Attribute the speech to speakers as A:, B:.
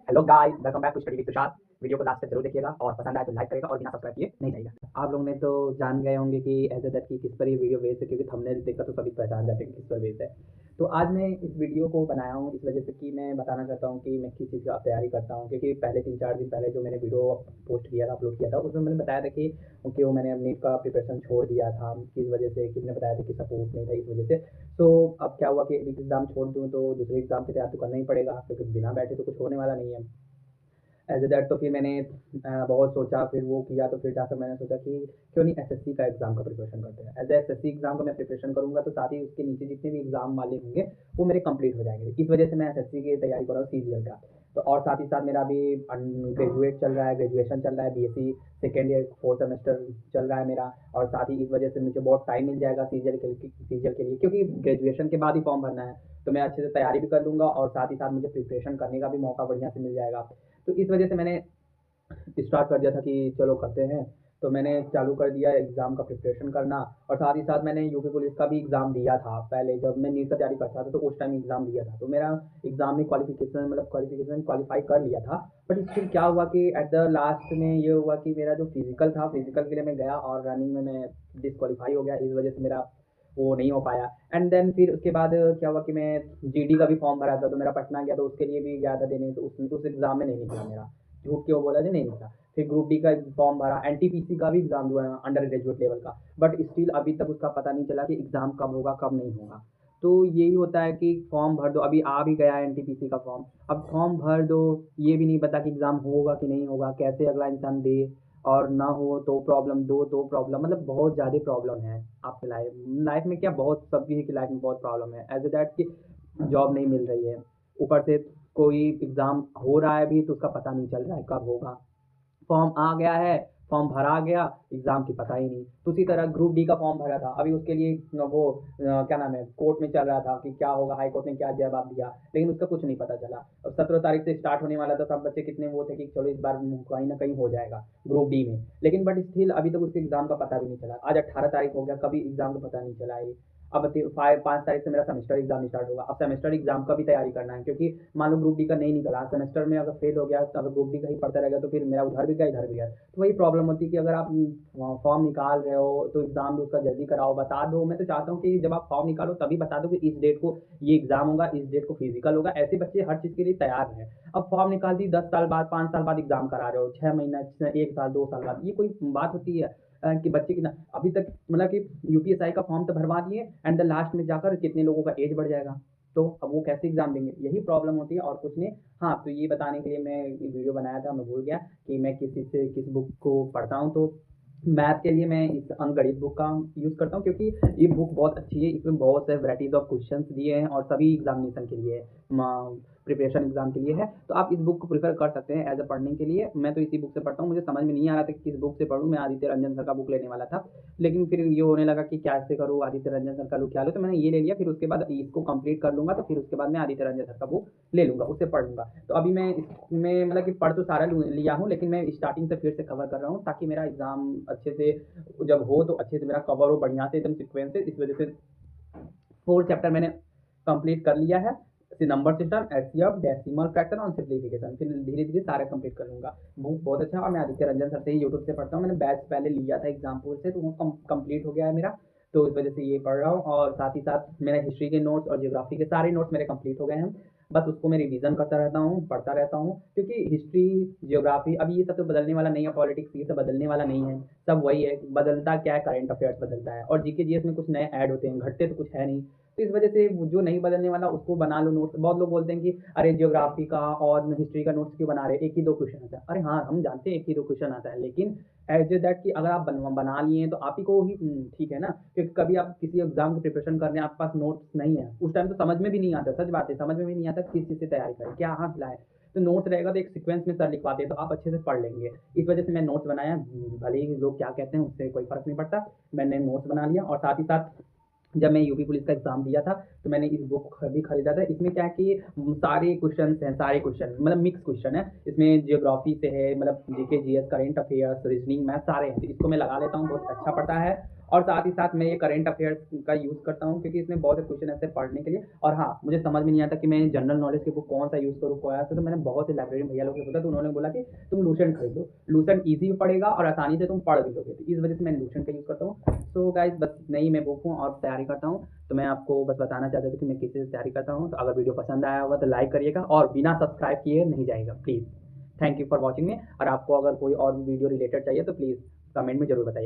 A: Hello guys, welcome back to study with Tushar. Video को last तक जरूर देखिएगा और पसंद आए तो लाइक करेगा और बिना सब्सक्राइब किए नहीं जाएगा। आप लोगों ने तो जान गए होंगे कि एज दैट की किस पर ये वीडियो बेस्ड है, क्योंकि थंबनेल देखकर तो सभी पहचान जाते हैं कि किस पर बेस्ड है। तो आज मैं इस वीडियो को बनाया हूँ इस वजह से कि मैं बताना चाहता हूँ कि मैं किस चीज़ का तैयारी करता हूँ, क्योंकि पहले 3-4 दिन पहले जो मैंने वीडियो पोस्ट किया था, अपलोड किया था, उसमें मैंने बताया था कि क्यों मैंने नीट का प्रिपरेशन छोड़ दिया था, किस वजह से, किसने बताया था कि सपोर्ट नहीं था इस वजह से। तो अब क्या हुआ कि एक एग्ज़ाम छोड़ दूँ तो दूसरे एग्ज़ाम की तैयारी तो करना ही पड़ेगा, क्योंकि बिना बैठे तो कुछ होने वाला नहीं है। एज ए दैट तो फिर मैंने बहुत सोचा, फिर वो किया, तो फिर जाकर मैंने सोचा कि क्यों नहीं एसएससी का एग्ज़ाम का प्रिपरेशन करते हैं। एज ए एसएससी एग्ज़ाम का मैं प्रिपरेशन करूँगा तो साथ ही उसके नीचे जितने भी एग्ज़ाम वाले होंगे वो मेरे कंप्लीट हो जाएंगे। इस वजह से मैं एसएससी की तैयारी कर रहा हूँ, सीजीएल का। तो और साथ ही साथ मेरा अभी ग्रेजुएट चल रहा है, ग्रेजुएशन चल रहा है, BSc second year 4th semester चल रहा है मेरा। और साथ ही इस वजह से मुझे बहुत टाइम मिल जाएगा सीजीएल के लिए, क्योंकि ग्रेजुएशन के बाद ही फॉर्म भरना है। तो मैं अच्छे से तैयारी भी कर लूँगा और साथ ही साथ मुझे प्रिपरेशन करने का भी मौका बढ़िया से मिल जाएगा। तो इस वजह से मैंने स्टार्ट कर दिया था कि चलो करते हैं। तो मैंने चालू कर दिया एग्ज़ाम का प्रिपरेशन करना। और साथ ही साथ मैंने यूपी पुलिस का भी एग्ज़ाम दिया था पहले, जब मैं नीट का तैयारी करता था तो उस टाइम एग्ज़ाम दिया था। तो मेरा एग्ज़ाम में क्वालिफिकेशन क्वालिफाई कर लिया था। बट स्टिल क्या हुआ कि एट द लास्ट में ये हुआ कि मेरा जो फिजिकल था, फिजिकल के लिए मैं गया और रनिंग में मैं डिसक्वालीफाई हो गया। इस वजह से मेरा वो नहीं हो पाया। एंड देन फिर उसके बाद क्या हुआ कि मैं जीडी का भी फॉर्म भरा था, तो मेरा पटना गया, तो उसके लिए भी गया था देने, तो उस एग्ज़ाम में नहीं निकला मेरा। झूठ क्यों बोला, जो नहीं निकला। फिर ग्रुप डी का फॉर्म भरा, एनटीपीसी का भी एग्ज़ाम हुआ है अंडर ग्रेजुएट लेवल का। बट स्टिल अभी तक उसका पता नहीं चला कि एग्ज़ाम कब होगा कब नहीं होगा। तो यही होता है कि फॉर्म भर दो, अभी आ भी गया है एनटीपीसी का फॉर्म। अब फॉर्म भर दो, ये भी नहीं पता कि एग्ज़ाम होगा कि नहीं होगा, कैसे अगला इंसान दे। और ना हो तो प्रॉब्लम, दो तो प्रॉब्लम, मतलब बहुत ज़्यादा प्रॉब्लम है आपके लाइफ लाइफ में। क्या, बहुत सभी की लाइफ में बहुत प्रॉब्लम है। एज ए दैट कि जॉब नहीं मिल रही है, ऊपर से कोई एग्ज़ाम हो रहा है भी तो उसका पता नहीं चल रहा है कब होगा। फॉर्म आ गया है, फॉर्म भरा गया, एग्ज़ाम की पता ही नहीं। तो उसी तरह ग्रुप डी का फॉर्म भरा था, अभी उसके लिए वो क्या नाम है, कोर्ट में चल रहा था कि क्या होगा, हाई कोर्ट ने क्या जवाब दिया, लेकिन उसका कुछ नहीं पता चला। अब 17 तारीख से स्टार्ट होने वाला था, सब बच्चे कितने वो थे कि चलो इस बार कहीं ना कहीं हो जाएगा ग्रुप डी में। लेकिन बट स्टिल अभी तक उसके एग्ज़ाम का पता भी नहीं चला। आज 18 तारीख हो गया, कभी एग्ज़ाम का पता नहीं चला है। अब 5 तारीख से मेरा सेमेस्टर एग्ज़ाम स्टार्ट होगा। अब सेमेस्टर एग्ज़ाम का भी तैयारी करना है, क्योंकि मान लो ग्रुप डी का नहीं निकला सेमेस्टर में, अगर फेल हो गया तो अगर ग्रुप डी का ही पढ़ता रहेगा तो फिर मेरा उधर भी गया इधर भी गया। तो वही प्रॉब्लम होती है कि अगर आप फॉर्म निकाल रहे हो तो एग्ज़ाम भी उसका जल्दी कराओ, बता दो। मैं तो चाहता हूँ कि जब आप फॉर्म निकालो तभी बता दो कि इस डेट को ये एग्ज़ाम होगा, इस डेट को फिजिकल होगा। ऐसे बच्चे हर चीज़ के लिए तैयार हैं। अब फॉर्म निकाल दी, 10 साल बाद, 5 साल बाद एग्ज़ाम करा रहे हो, 6 महीना, 1 साल, 2 साल बाद, ये कोई बात होती है? कि बच्चे की ना अभी तक, मतलब कि यूपीएसआई का फॉर्म तो भरवा दिए, एंड द लास्ट में जाकर कितने लोगों का एज बढ़ जाएगा। तो अब वो कैसे एग्ज़ाम देंगे, यही प्रॉब्लम होती है और कुछ नहीं। हाँ, तो ये बताने के लिए मैं ये वीडियो बनाया था, मैं भूल गया कि मैं किस बुक को पढ़ता हूँ। तो मैथ के लिए मैं इस अंकगणित बुक का यूज़ करता हूँ, क्योंकि ये बुक बहुत अच्छी है। इसमें बहुत से वैराइटीज़ ऑफ क्वेश्चंस दिए हैं और सभी एग्जामिनेशन के लिए है, प्रिपरेशन एग्जाम के लिए है। तो आप इस बुक को प्रेफर कर सकते हैं एज अ पढ़ने के लिए। मैं तो इसी बुक से पढ़ता हूँ। मुझे समझ में नहीं आ रहा था कि किस बुक से पढ़ूँ, मैं आदित्य रंजन सर का बुक लेने वाला था। लेकिन फिर ये होने लगा कि कैसे करूँ, आदित्य रंजन सर का लूँ क्या लूँ, तो मैंने ये ले लिया। फिर उसके बाद इसको कंप्लीट कर लूँगा, तो फिर उसके बाद मैं आदित्य रंजन सर का बुक ले लूँगा, उससे पढ़ लूँगा। तो अभी मैं इसमें, मतलब कि पढ़ तो सारा लिया हूँ, लेकिन मैं स्टार्टिंग से फिर से कवर कर रहा हूँ, ताकि मेरा एग्ज़ाम अच्छे से जब हो तो अच्छे से मेरा कवर हो, बढ़िया से एकदम सीक्वेंस से। इस वजह से 4 चैप्टर मैंने कंप्लीट कर लिया है। Number system, HCF, decimal fraction और सिंप्लीफिकेशन, फिर धीरे धीरे सारे कंप्लीट कर लूँगा। बुक बहुत अच्छा है और मैं आदित्य रंजन सर से ही यूट्यूब से पढ़ता हूँ। मैंने बैच पहले लिया था एग्जाम्पल से, तो वो कंप्लीट हो गया है मेरा। तो इस वजह से ये पढ़ रहा हूँ। और साथ ही साथ मेरा हिस्ट्री के नोट्स और ज्योग्राफी के सारे नोट्स मेरे कंप्लीट हो गए हैं। बस उसको मैं रिवीजन करता रहता हूँ, पढ़ता रहता हूँ, क्योंकि हिस्ट्री, ज्योग्राफी, अभी ये सब तो बदलने वाला नहीं है, पॉलिटिक्स ये सब बदलने वाला नहीं है। सब वही है, बदलता क्या है, करंट अफेयर्स बदलता है, और जीके जीएस में कुछ नए ऐड होते हैं, घटते तो कुछ है नहीं। तो इस वजह से जो नहीं बदलने वाला उसको बना लो नोट्स। बहुत लोग बोलते हैं कि अरे ज्योग्राफी का और हिस्ट्री का नोट्स क्यों बना रहे, एक ही दो क्वेश्चन आता है। अरे हाँ, हम जानते हैं एक ही दो क्वेश्चन आता है, लेकिन एज ए दैट कि अगर आप बना लिए हैं तो आप ही को ही ठीक है ना। क्योंकि कभी आप किसी एग्जाम की प्रिपरेशन कर रहे हैं, आपके पास नोट्स नहीं है, उस टाइम तो समझ में भी नहीं आता। सच बात है, समझ में भी नहीं आता किस चीज़ से तैयारी करें, क्या हाथ लाए। तो नोट्स रहेगा तो एक सीक्वेंस में सर लिखवाते हैं, तो आप अच्छे से पढ़ लेंगे। इस वजह से मैं नोट्स बनाया, भले ही लोग क्या कहते हैं उससे कोई फर्क नहीं पड़ता। मैंने नोट्स बना लिया। और साथ ही साथ जब मैं यूपी पुलिस का एग्ज़ाम दिया था तो मैंने इस बुक भी खरीदा था। इसमें क्या है कि सारे क्वेश्चन हैं, सारे क्वेश्चन मतलब मिक्स क्वेश्चन है। इसमें जियोग्राफी से है, मतलब GK GS, current affairs, reasoning, math सारे हैं। तो इसको मैं लगा लेता हूँ, बहुत अच्छा पड़ता है। और साथ ही साथ मैं ये करंट अफेयर्स का यूज़ करता हूँ, क्योंकि इसमें बहुत से क्वेश्चन ऐसे पढ़ने के लिए। और हाँ, मुझे समझ में नहीं आता कि मैं जनरल नॉलेज की बुक कौन सा यूज़ करूँ, कौन सा, तो मैंने बहुत से लाइब्रेरी भैया लोग से पूछा, तो उन्होंने बोला कि तुम लूसेंट खरीद लो, लूसेंट ईज़ी भी पड़ेगा और आसानी से तुम पढ़ भी लोगे। तो इस वजह से मैं लूसेंट का यूज़ करता हूँ। सो गाइज़, बस नई मैं बुक हूँ और तैयारी करता हूँ, तो मैं आपको बस बताना चाहता था कि मैं किस चीज़ से तैयारी करता हूँ। तो अगर वीडियो पसंद आया होगा तो लाइक करिएगा और बिना सब्सक्राइब किए नहीं जाइएगा please. Thank you for watching मी। और आपको अगर कोई और वीडियो रिलेटेड चाहिए तो प्लीज़ कमेंट में ज़रूर बताइए।